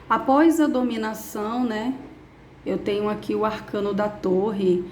Após a dominação, né? Eu tenho aqui o arcano da torre.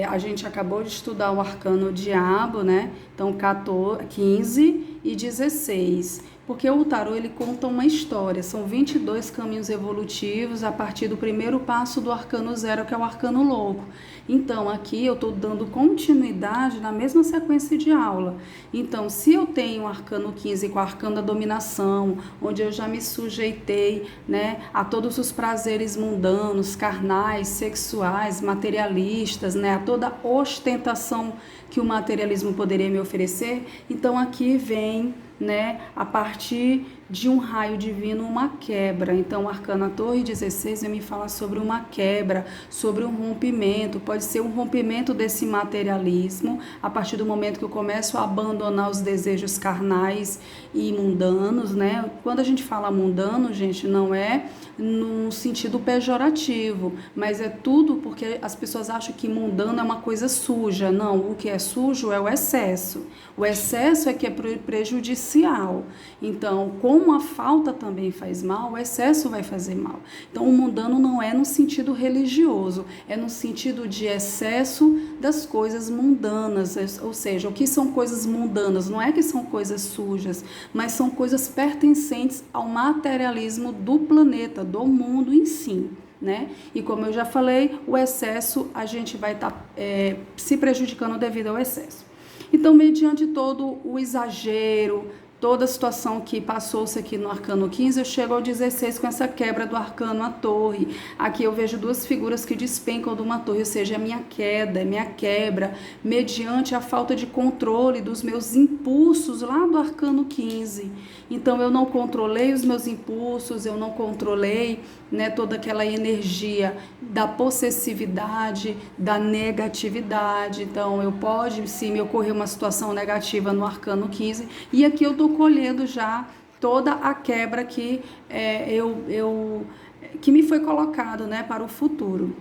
A gente acabou de estudar o arcano diabo, né? Então, 14, 15 e 16. Porque o tarô, ele conta uma história. São 22 caminhos evolutivos a partir do primeiro passo do arcano zero, que é o arcano louco. Então, aqui eu estou dando continuidade na mesma sequência de aula. Então, se eu tenho o arcano 15 com o arcano da dominação, onde eu já me sujeitei, né, a todos os prazeres mundanos, carnais, sexuais, materialistas, né, a toda ostentação que o materialismo poderia me oferecer, então aqui vem, né, a partir de um raio divino, uma quebra. Então, o arcano a torre 16 vai me falar sobre uma quebra, sobre um rompimento. Pode ser um rompimento desse materialismo a partir do momento que eu começo a abandonar os desejos carnais e mundanos, né? Quando a gente fala mundano, gente, não é num sentido pejorativo, mas é tudo porque as pessoas acham que mundano é uma coisa suja. Não, o que é sujo é o excesso. O excesso é que é prejudicial. Então, como a falta também faz mal, o excesso vai fazer mal. Então, o mundano não é no sentido religioso, é no sentido de excesso das coisas mundanas, ou seja, o que são coisas mundanas? Não é que são coisas sujas, mas são coisas pertencentes ao materialismo do planeta, do mundo em si, né? E como eu já falei, o excesso, a gente vai estar se prejudicando devido ao excesso. Então, mediante todo o exagero, toda a situação que passou-se aqui no arcano 15, eu chego ao 16 com essa quebra do arcano à torre. Aqui eu vejo duas figuras que despencam de uma torre, ou seja, a minha queda, a minha quebra, mediante a falta de controle dos meus impulsos lá do arcano 15. Então, eu não controlei os meus impulsos, eu não controlei, né, toda aquela energia da possessividade, da negatividade. Então, se me ocorrer uma situação negativa no arcano 15, e aqui eu estou colhendo já toda a quebra que que me foi colocado, né, para o futuro.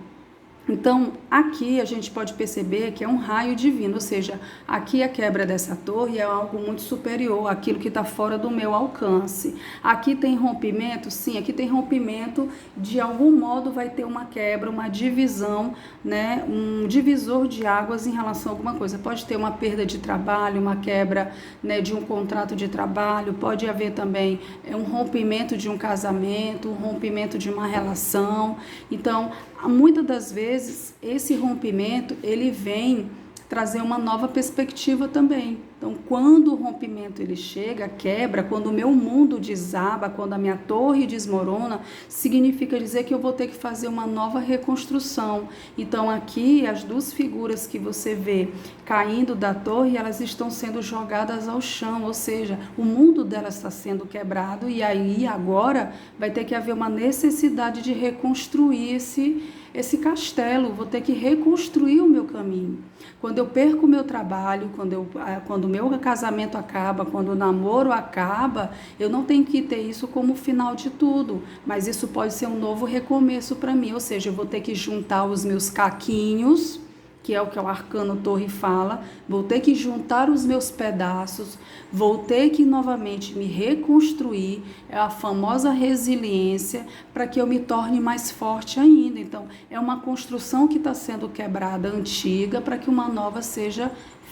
Então, aqui a gente pode perceber que é um raio divino, ou seja, aqui a quebra dessa torre é algo muito superior àquilo que está fora do meu alcance. Aqui tem rompimento? Sim, aqui tem rompimento, de algum modo vai ter uma quebra, uma divisão, né, um divisor de águas em relação a alguma coisa. Pode ter uma perda de trabalho, uma quebra, né, de um contrato de trabalho, pode haver também um rompimento de um casamento, um rompimento de uma relação. Então, muitas das vezes, esse rompimento, ele vem trazer uma nova perspectiva também. Então, quando o rompimento ele chega, quebra, quando o meu mundo desaba, quando a minha torre desmorona, significa dizer que eu vou ter que fazer uma nova reconstrução. Então, aqui, as duas figuras que você vê caindo da torre, elas estão sendo jogadas ao chão, ou seja, o mundo delas está sendo quebrado, e aí, agora, vai ter que haver uma necessidade de reconstruir esse castelo, vou ter que reconstruir o meu caminho. Quando eu perco o meu trabalho, quando o meu casamento acaba, quando o namoro acaba, eu não tenho que ter isso como final de tudo, mas isso pode ser um novo recomeço para mim, ou seja, eu vou ter que juntar os meus caquinhos, que é o que o arcano torre fala, vou ter que juntar os meus pedaços, vou ter que novamente me reconstruir, é a famosa resiliência, para que eu me torne mais forte ainda. Então, é uma construção que está sendo quebrada, antiga, para que uma nova seja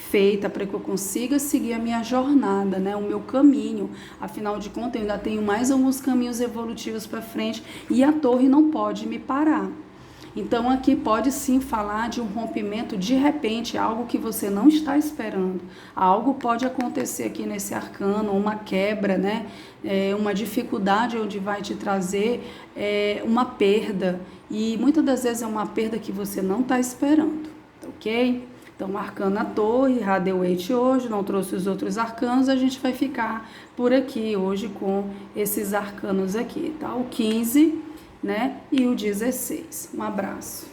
feita, para que eu consiga seguir a minha jornada, né, o meu caminho. Afinal de contas, eu ainda tenho mais alguns caminhos evolutivos para frente, e a torre não pode me parar. Então, aqui pode sim falar de um rompimento de repente, algo que você não está esperando. Algo pode acontecer aqui nesse arcano, uma quebra, né? Uma dificuldade onde vai te trazer uma perda. E muitas das vezes é uma perda que você não está esperando, ok? Então, arcano a torre, Radeweight hoje, não trouxe os outros arcanos, a gente vai ficar por aqui hoje com esses arcanos aqui, tá? O 15... né? E o 16. Um abraço.